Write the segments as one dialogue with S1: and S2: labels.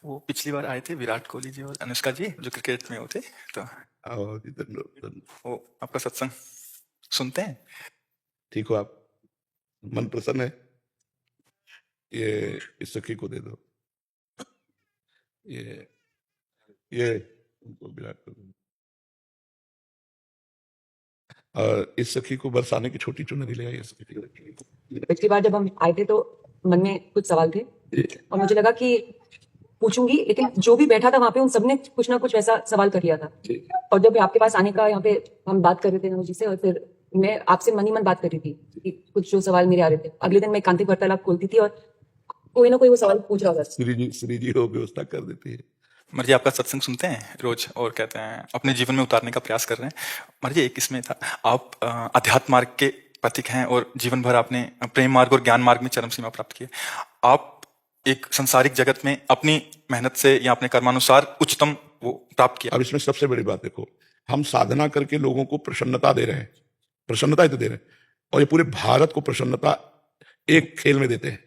S1: वो पिछली बार आए थे विराट कोहली जी और अनुष्का जी जो क्रिकेट में होते तो
S2: आओ जी, धन्यवाद।
S1: वो आपका सत्संग सुनते हैं।
S2: ठीक हो आप? मन प्रसन्न है? ये इस सखी को दे दो। ये उनको विराट को दे दो। और इस सखी को बरसाने की छोटी चुनरी ले आई।
S3: पिछली बार जब हम आए थे तो मन में कुछ सवाल थे और मुझे लगा कि पूछूंगी, लेकिन जो भी बैठा था वहां पे उन सबने कुछ ना कुछ वैसा सवाल कर लिया था। और जब आपके पास आने का यहाँ पे हम बात कर रहे थे नमो जी से, और फिर मैं आपसे मन ही मन बात कर रही थी कि कुछ जो सवाल मेरे आ रहे थे, अगले दिन मैं एकांतिक वार्तालाप खोलती थी और कोई ना कोई वो सवाल पूछ रहा था।
S2: श्री जी हो व्यवस्था कर देती है।
S1: मर्जी आपका सत्संग सुनते हैं रोज और कहते हैं अपने जीवन में उतारने का प्रयास कर रहे हैं। मर्जी एक इसमें था, आप अध्यात्म मार्ग के प्रतीक हैं और जीवन भर आपने प्रेम मार्ग और ज्ञान मार्ग में चरम सीमा प्राप्त की है। आप एक संसारिक जगत में अपनी मेहनत से या अपने कर्मानुसार उच्चतम वो प्राप्त किया।
S2: अब इसमें सबसे बड़ी बात देखो, हम साधना करके लोगों को प्रसन्नता दे रहे हैं, प्रसन्नता ही तो दे रहे हैं, और ये पूरे भारत को प्रसन्नता एक खेल में देते हैं।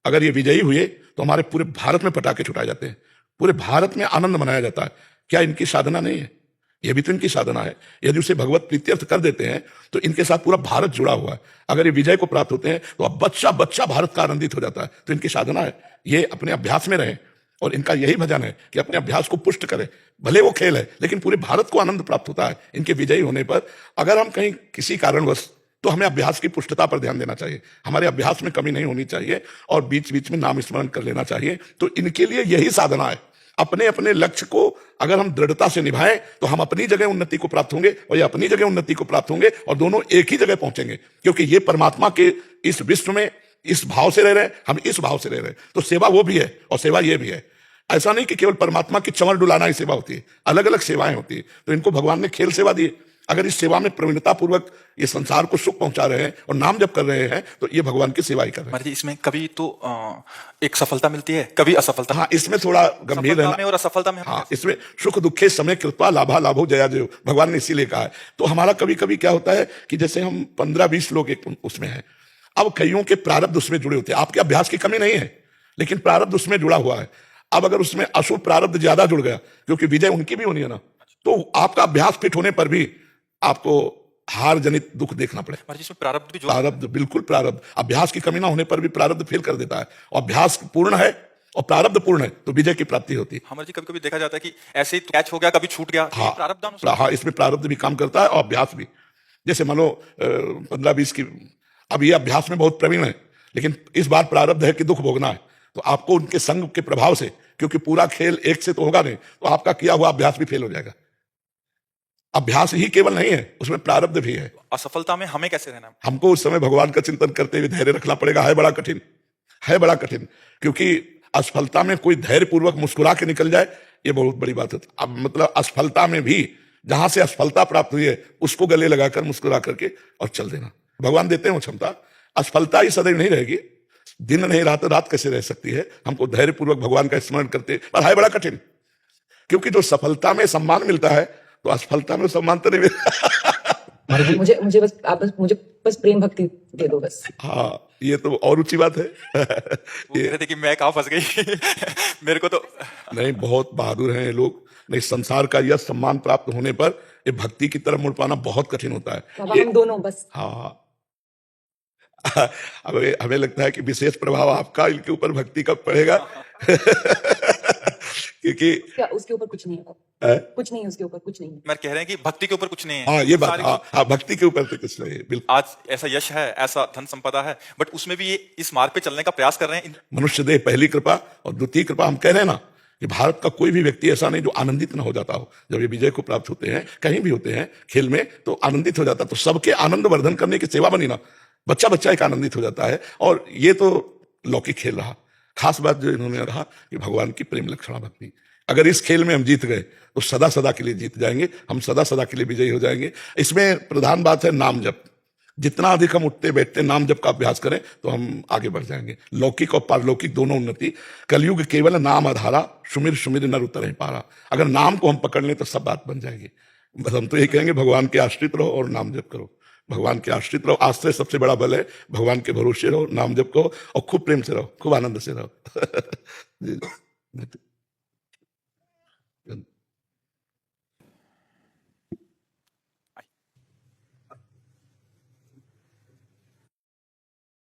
S2: अगर ये विजयी हुए तो हमारे पूरे भारत में पटाखे छुटाए जाते हैं, पूरे भारत में आनंद मनाया जाता है। क्या इनकी साधना नहीं है? ये भी तो इनकी साधना है। यदि उसे भगवत प्रीत्यर्थ कर देते हैं तो इनके साथ पूरा भारत जुड़ा हुआ है। अगर ये विजय को प्राप्त होते हैं तो अब बच्चा बच्चा भारत का आनंदित हो जाता है। तो इनकी साधना है, ये अपने अभ्यास में रहें और इनका यही भजन है कि अपने अभ्यास को पुष्ट करें। भले वो खेल है लेकिन पूरे भारत को आनंद प्राप्त होता है इनके विजयी होने पर। अगर हम कहीं किसी कारणवश, तो हमें अभ्यास की पुष्टता पर ध्यान देना चाहिए, हमारे अभ्यास में कमी नहीं होनी चाहिए और बीच बीच में नाम स्मरण कर लेना चाहिए। तो इनके लिए यही साधना है। अपने अपने लक्ष्य को अगर हम दृढ़ता से निभाएं तो हम अपनी जगह उन्नति को प्राप्त होंगे और ये अपनी जगह उन्नति को प्राप्त होंगे और दोनों एक ही जगह पहुंचेंगे, क्योंकि ये परमात्मा के इस विश्व में इस भाव से रह रहे हैं, हम इस भाव से रह रहे हैं। तो सेवा वो भी है और सेवा ये भी है। ऐसा नहीं कि केवल परमात्मा की चंवर डुलाना ही सेवा होती है, अलग अलग सेवाएं होती है। तो इनको भगवान ने खेल सेवा दी। अगर इस सेवा में प्रवीणता पूर्वक ये संसार को सुख पहुंचा रहे हैं और नाम जप कर रहे हैं तो ये भगवान की सेवा ही कर रहे हैं।
S1: इसमें कभी तो एक सफलता मिलती है, कभी असफलता।
S2: हाँ, इसमें थोड़ा गंभीर रहना
S1: और असफलता में।
S2: हाँ, इसमें सुख दुखे समय कृपा लाभा लाभो जया जयो, भगवान ने इसीलिए कहा है। तो हमारा कभी कभी क्या होता है कि जैसे हम 15-20 लोग एक उसमें हैं, अब कईयों के प्रारब्ध उसमें जुड़े होते हैं। आपके अभ्यास की कमी नहीं है लेकिन प्रारब्ध उसमें जुड़ा हुआ है। अब अगर उसमें अशुभ प्रारब्ध ज्यादा जुड़ गया, क्योंकि विजय उनकी भी होनी है ना, तो आपका अभ्यास फिट होने पर भी आपको हार जनित दुख देखना पड़ेगा।
S1: जिसमें प्रारब्ध भी
S2: प्रारब्ध, बिल्कुल प्रारब्ध, अभ्यास की कमी ना होने पर भी प्रारब्ध फेल कर देता है। और अभ्यास पूर्ण है और प्रारब्ध पूर्ण है तो विजय की प्राप्ति होती है।
S1: हमारे जी कभी कभी देखा जाता है कि ऐसे ही कैच हो गया, कभी छूट गया।
S2: हाँ, इसमें प्रारब्ध भी काम करता है और अभ्यास भी। जैसे मानो 15-20 की, अब ये अभ्यास में बहुत प्रवीण है लेकिन इस बार प्रारब्ध है कि दुख भोगना है, तो आपको उनके संग के प्रभाव से, क्योंकि पूरा खेल एक से तो होगा नहीं, तो आपका किया हुआ अभ्यास भी फेल हो जाएगा। अभ्यास ही केवल नहीं है, उसमें प्रारब्ध भी है।
S1: असफलता में हमें कैसे रहना? हमको
S2: उस समय भगवान का चिंतन करते हुए धैर्य रखना पड़ेगा। है बड़ा कठिन, है बड़ा कठिन, क्योंकि असफलता में कोई धैर्य पूर्वक मुस्कुरा के निकल जाए ये बहुत बड़ी बात है। अब मतलब असफलता में भी जहां से असफलता प्राप्त हुई है उसको गले लगाकर मुस्कुरा करके और चल देना। भगवान देते हैं क्षमता। असफलता ही सदैव नहीं रहेगी, दिन नहीं रात, रात कैसे रह सकती है। हमको धैर्य पूर्वक भगवान का स्मरण करते, पर है बड़ा कठिन, क्योंकि जो सफलता में सम्मान मिलता है तो असफलता में सम्मान तो नहीं मिलता।
S3: मुझे बस प्रेम भक्ति दे दो बस।
S2: हाँ, ये तो और ऊंची बात है।
S1: ये कि मैं कहाँ फंस गई। मेरे को तो
S2: नहीं, बहुत बहादुर हैं ये लोग। नहीं, संसार का यह सम्मान प्राप्त होने पर ये भक्ति की तरफ मुड़ पाना बहुत कठिन होता है।
S3: हम दोनों बस।
S2: हाँ, हमें लगता है कि विशेष प्रभाव आपका इनके ऊपर भक्ति का पड़ेगा। क्योंकि
S3: उसके ऊपर कुछ नहीं है, कुछ नहीं, उसके ऊपर कुछ नहीं है।
S1: मैं कह रहे हैं कि भक्ति के ऊपर कुछ नहीं है।
S2: हाँ, ये बात, हाँ, भक्ति के ऊपर तो कुछ नहीं है, बिल्कुल।
S1: आज ऐसा यश है, ऐसा धन संपदा है, बट उसमें भी ये इस मार्ग पे चलने का प्रयास कर रहे हैं।
S2: मनुष्य देह पहली कृपा और द्वितीय कृपा। हम कह रहे हैं ना कि भारत का कोई भी व्यक्ति ऐसा नहीं जो आनंदित न हो जाता हो। जब ये विजय को प्राप्त होते हैं, कहीं भी होते हैं खेल में, तो आनंदित हो जाता। तो सबके आनंद वर्धन करने की सेवा बनी ना, बच्चा बच्चा एक आनंदित हो जाता है। और ये तो लौकिक खेल रहा। खास बात जो इन्होंने रहा कि भगवान की प्रेम लक्षणा भक्ति। अगर इस खेल में हम जीत गए तो सदा सदा के लिए जीत जाएंगे, हम सदा सदा के लिए विजयी हो जाएंगे। इसमें प्रधान बात है नाम जप। जितना अधिक हम उठते बैठते नाम जप का अभ्यास करें तो हम आगे बढ़ जाएंगे। लौकिक और पारलौकिक दोनों उन्नति। कलयुग केवल नाम आधारा, सुमिर सुमिर नर उतरहि पारा। अगर नाम को हम पकड़ लें तो सब बात बन जाएगी। बस हम तो यही कहेंगे, भगवान के आश्रित रहो और नाम जप करो। भगवान के आश्रित रहो, आश्रय सबसे बड़ा बल है। भगवान के भरोसे रहो, नाम जप करो और खूब प्रेम से रहो, खूब आनंद से रहो।